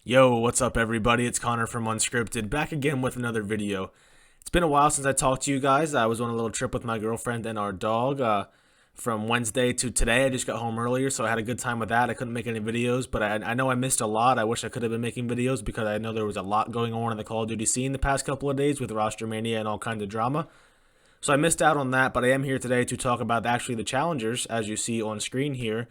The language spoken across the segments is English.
Yo, what's up everybody? It's Connor from Unscripted, back again with another video. It's been a while since I talked to you guys. I was on a little trip with my girlfriend and our dog from Wednesday to today. I just got home earlier, so I had a good time with that. I couldn't make any videos, but I know I missed a lot. I wish I could have been making videos because I know there was a lot going on in the Call of Duty scene the past couple of days with roster mania and all kinds of drama. So I missed out on that, but I am here today to talk about actually the challengers, as you see on screen here.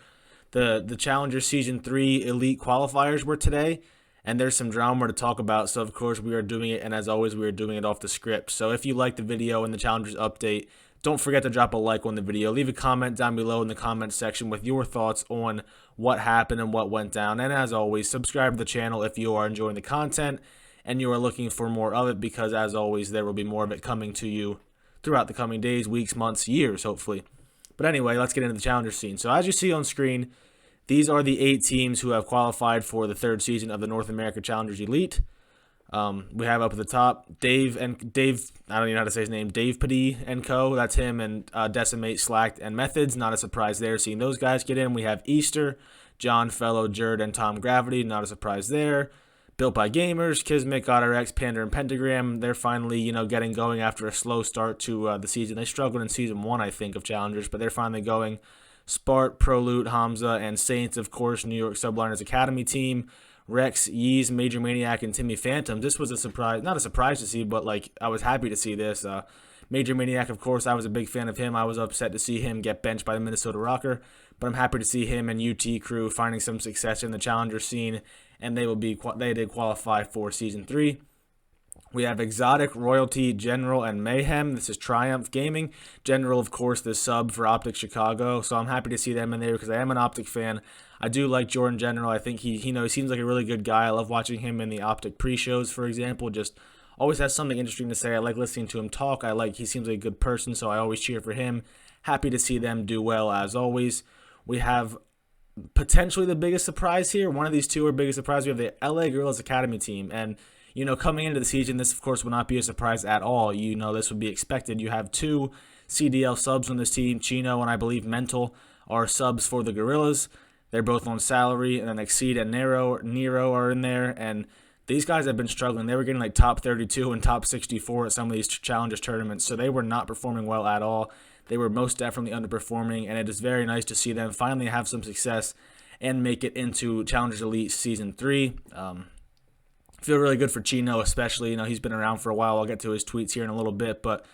The Challenger Season 3 Elite Qualifiers were today, and there's some drama to talk about, so of course we are doing it, and as always we are doing it off the script. So if you like the video and the Challengers update, don't forget to drop a like on the video. Leave a comment down below in the comment section with your thoughts on what happened and what went down, and as always, subscribe to the channel if you are enjoying the content and you are looking for more of it, because as always there will be more of it coming to you throughout the coming days, weeks, months, years, hopefully. But anyway, let's get into the Challenger scene. So as you see on screen, these are the 8 teams who have qualified for the 3rd season of the North America Challengers Elite. We have up at the top Dave, I don't even know how to say his name, Dave Paddy and co. That's him, and Decimate, Slacked, and Methods. Not a surprise there seeing those guys get in. We have Easter, John, Fellow, Jerd, and Tom Gravity. Not a surprise there. Built by Gamers, Kismet, GodRx, Panda, and Pentagram. They're finally, getting going after a slow start to the season. They struggled in Season 1, I think, of Challengers, but they're finally going. Spart, Prolute, Hamza, and Saints, of course, New York Subliners Academy team. Rex, Yeez, Major Maniac, and Timmy Phantom. This was a surprise, not a surprise to see, but I was happy to see this. Major Maniac, of course, I was a big fan of him. I was upset to see him get benched by the Minnesota Rocker, but I'm happy to see him and UT crew finding some success in the Challenger scene, and they did qualify for Season 3. We have Exotic, Royalty, General, and Mayhem. This is Triumph Gaming. General, of course, the sub for Optic Chicago. So I'm happy to see them in there because I am an Optic fan. I do like Jordan General. I think he seems like a really good guy. I love watching him in the Optic pre-shows, for example. Just always has something interesting to say. I like listening to him talk. He seems like a good person, so I always cheer for him. Happy to see them do well, as always. We have potentially the biggest surprise here. One of these two are biggest surprise. We have the LA Guerrillas Academy team, and coming into the season, this, of course, will not be a surprise at all. This would be expected. You have 2 CDL subs on this team. Chino and I believe Mental are subs for the Guerrillas. They're both on salary, and then Exceed and Nero are in there, and these guys have been struggling. They were getting top 32 and top 64 at some of these Challengers tournaments, so they were not performing well at all. They were most definitely underperforming, and it is very nice to see them finally have some success and make it into Challengers Elite Season 3. Feel really good for Chino, especially. He's been around for a while. I'll get to his tweets here in a little bit, but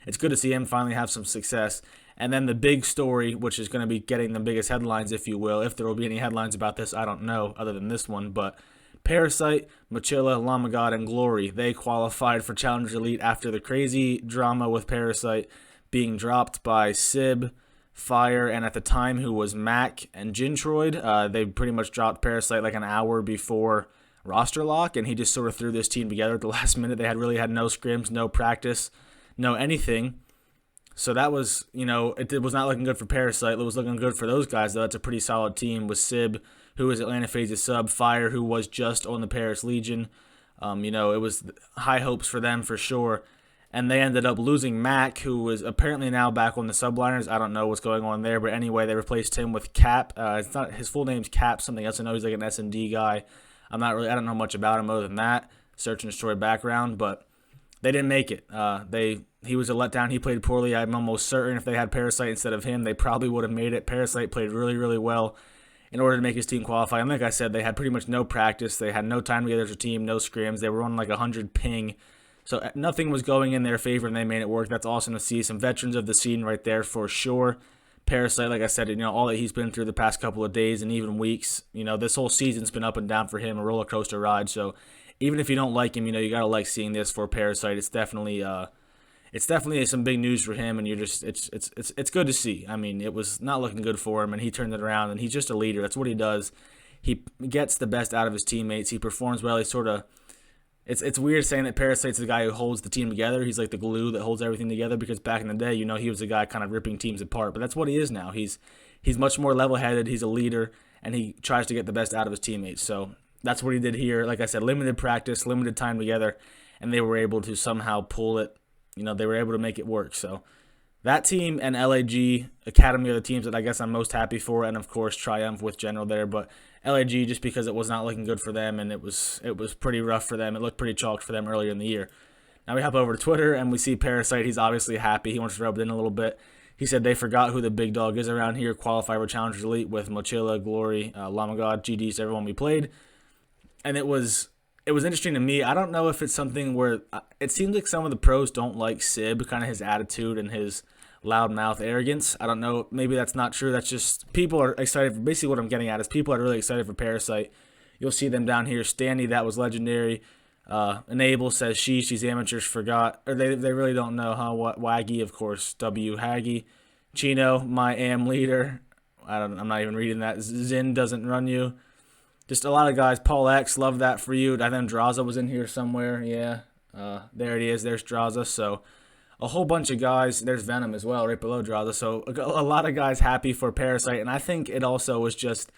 it's good to see him finally have some success. And then the big story, which is going to be getting the biggest headlines, if you will. If there will be any headlines about this, I don't know, other than this one. But Parasite, Machilla, Lamagod, and Glory, they qualified for Challengers Elite after the crazy drama with Parasite being dropped by Sib, Fire, and at the time who was Mac and Jintroid. They pretty much dropped Parasite like an hour before roster lock, and he just sort of threw this team together at the last minute. They really had no scrims, no practice, no anything. So that was, it was not looking good for Parasite. It was looking good for those guys, though. That's a pretty solid team with Sib, who is Atlanta FaZe's sub, Fire, who was just on the Paris Legion. It was high hopes for them for sure. And they ended up losing Mac, who was apparently now back on the subliners. I don't know what's going on there, but anyway, they replaced him with Cap. It's not his full name's Cap, something else. I know he's like an S&D guy. I don't know much about him other than that, search and destroy background, but they didn't make it. He was a letdown. He played poorly. I'm almost certain if they had Parasite instead of him, they probably would have made it. Parasite played really, really well in order to make his team qualify. And like I said, they had pretty much no practice. They had no time together as a team, no scrims. They were on 100 ping. So nothing was going in their favor, and they made it work. That's awesome to see. Some veterans of the scene right there for sure. Parasite, like I said, all that he's been through the past couple of days and even weeks, this whole season's been up and down for him, a roller coaster ride. So even if you don't like him, you gotta like seeing this for Parasite. It's definitely some big news for him, and it's good to see. It was not looking good for him, and he turned it around, and he's just a leader. That's what he does. He gets the best out of his teammates. He performs well. He sort of. It's weird saying that Parasite's the guy who holds the team together. He's like the glue that holds everything together, because back in the day, he was the guy kind of ripping teams apart. But that's what he is now. He's much more level-headed. He's a leader, and he tries to get the best out of his teammates. So that's what he did here. Like I said, limited practice, limited time together, and they were able to somehow pull it. They were able to make it work. So That team and LAG Academy are the teams that I guess I'm most happy for, and of course Triumph with General there. But LAG, just because it was not looking good for them, and it was pretty rough for them. It looked pretty chalked for them earlier in the year. Now we hop over to Twitter and we see Parasite. He's obviously happy. He wants to rub it in a little bit. He said they forgot who the big dog is around here. Qualifier Challengers Elite with Mochila, Glory, Lamagod, GDs, everyone we played. And it was interesting to me. I don't know if it's something where it seems like some of the pros don't like Sib, kind of his attitude and his loudmouth arrogance. I don't know. Maybe that's not true. That's just people are excited. Basically, what I'm getting at is people are really excited for Parasite. You'll see them down here. Stanley, that was legendary. Enable says she's amateurs forgot, or they really don't know, huh? What Waggy, of course, W Haggy, Chino, my AM leader. I'm not even reading that. Zin doesn't run you. Just a lot of guys. Paul X, love that for you. I think Draza was in here somewhere. Yeah, there it is. There's Draza. So a whole bunch of guys. There's Venom as well, right below Draza. So a lot of guys happy for Parasite, and I think it also was just.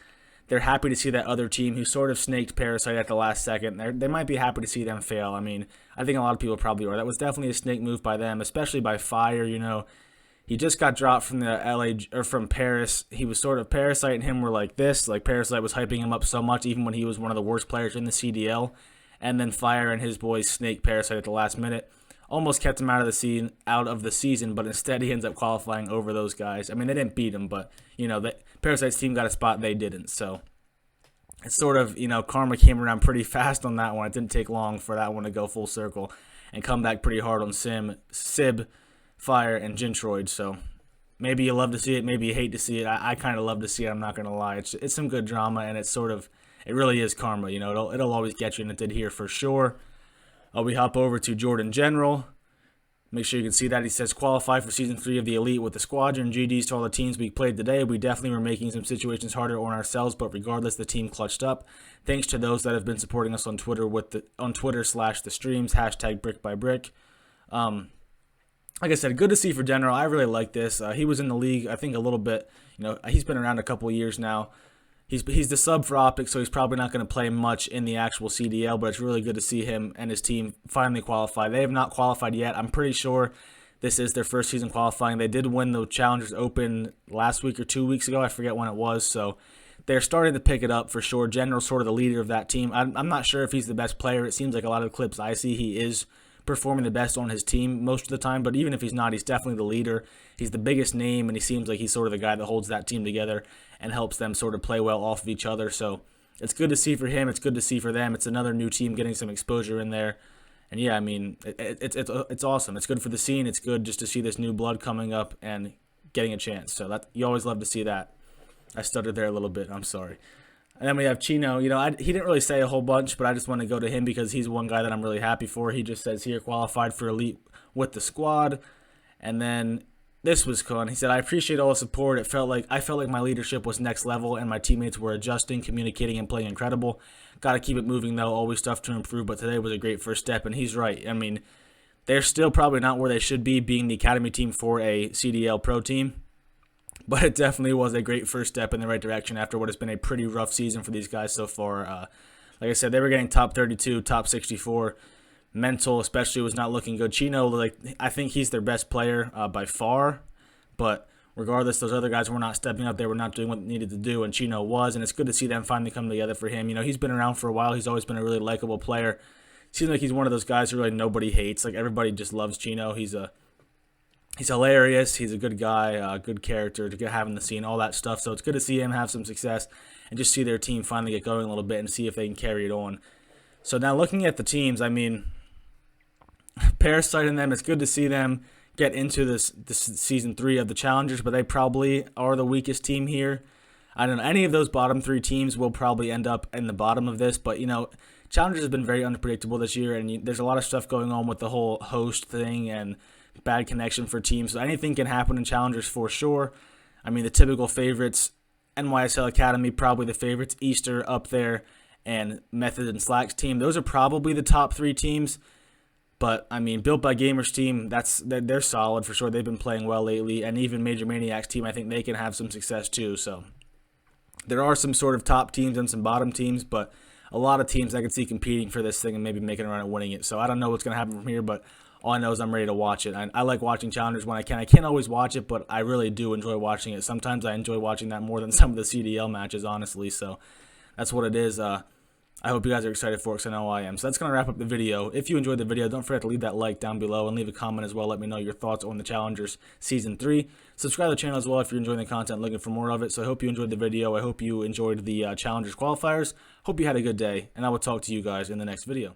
They're happy to see that other team who sort of snaked Parasite at the last second. They might be happy to see them fail. I mean, I think a lot of people probably are. That was definitely a snake move by them, especially by Fire. You know, he just got dropped from the LA or from Paris. He was sort of Parasite and him were like this. Like Parasite was hyping him up so much, even when he was one of the worst players in the CDL. And then Fire and his boys snake Parasite at the last minute. Almost kept him out of the season, but instead he ends up qualifying over those guys. I mean, they didn't beat him, but you know, Parasite's team got a spot, they didn't. So it's sort of, you know, karma came around pretty fast on that one. It didn't take long for that one to go full circle and come back pretty hard on Sib, Fire, and Gentroid. So maybe you love to see it, maybe you hate to see it. I kind of love to see it. I'm not gonna lie. It's some good drama, and it's sort of, it really is karma. You know, it'll always get you, and it did here for sure. We hop over to Jordan General. Make sure you can see that. He says, qualify for Season 3 of the Elite with the Squadron. GDs to all the teams we played today. We definitely were making some situations harder on ourselves, but regardless, the team clutched up. Thanks to those that have been supporting us on Twitter on Twitter/the streams, #BrickByBrick. Like I said, good to see for General. I really like this. He was in the league, I think, a little bit. You know, he's been around a couple of years now. He's the sub for Optic, so he's probably not going to play much in the actual CDL, but it's really good to see him and his team finally qualify. They have not qualified yet. I'm pretty sure this is their first season qualifying. They did win the Challengers Open last week or 2 weeks ago. I forget when it was, so they're starting to pick it up for sure. General's sort of the leader of that team. I'm not sure if he's the best player. It seems like a lot of the clips I see, he is performing the best on his team most of the time, but even if he's not, he's definitely the leader. He's the biggest name, and he seems like he's sort of the guy that holds that team together and helps them sort of play well off of each other. So it's good to see for him. It's good to see for them. It's another new team getting some exposure in there. And yeah, I mean, it's awesome. It's good for the scene. It's good just to see this new blood coming up and getting a chance. So that you always love to see that. I stuttered there a little bit. I'm sorry. And then we have Chino. You know, he didn't really say a whole bunch, but I just want to go to him because he's one guy that I'm really happy for. He just says here, qualified for Elite with the squad. And then this was fun. He said, I appreciate all the support. I felt like my leadership was next level and my teammates were adjusting, communicating, and playing incredible. Got to keep it moving, though. Always stuff to improve, but today was a great first step, and he's right. I mean, they're still probably not where they should be being the academy team for a CDL pro team. But it definitely was a great first step in the right direction after what has been a pretty rough season for these guys so far. Like I said, they were getting top 32, top 64. Mental especially was not looking good. Chino, like I think he's their best player by far. But regardless, those other guys were not stepping up. They were not doing what they needed to do, and Chino was. And it's good to see them finally come together for him. You know, he's been around for a while. He's always been a really likable player. Seems like he's one of those guys who really nobody hates. Like everybody just loves Chino. He's hilarious. He's a good guy, good character to have in the scene, all that stuff. So it's good to see him have some success and just see their team finally get going a little bit and see if they can carry it on. So now looking at the teams, I mean, Parasite and them, it's good to see them get into this Season 3 of the Challengers, but they probably are the weakest team here. I don't know. Any of those bottom 3 teams will probably end up in the bottom of this, but, you know, Challengers have been very unpredictable this year, and there's a lot of stuff going on with the whole host thing and bad connection for teams, so anything can happen in Challengers for sure. I mean, the typical favorites, NYSL Academy, probably the favorites, Easter up there, and Method and Slack's team. Those are probably the top 3 teams, but, I mean, Built by Gamers team, they're solid for sure. They've been playing well lately, and even Major Maniacs team, I think they can have some success too, so there are some sort of top teams and some bottom teams, but a lot of teams I could see competing for this thing and maybe making a run at winning it, so I don't know what's going to happen from here, but all I know is I'm ready to watch it. I like watching Challengers when I can. I can't always watch it, but I really do enjoy watching it. Sometimes I enjoy watching that more than some of the CDL matches, honestly. So that's what it is. I hope you guys are excited for it, because I know I am. So that's going to wrap up the video. If you enjoyed the video, don't forget to leave that like down below and leave a comment as well. Let me know your thoughts on the Challengers Season 3. Subscribe to the channel as well if you're enjoying the content, looking for more of it. So I hope you enjoyed the video. I hope you enjoyed the Challengers qualifiers. Hope you had a good day, and I will talk to you guys in the next video.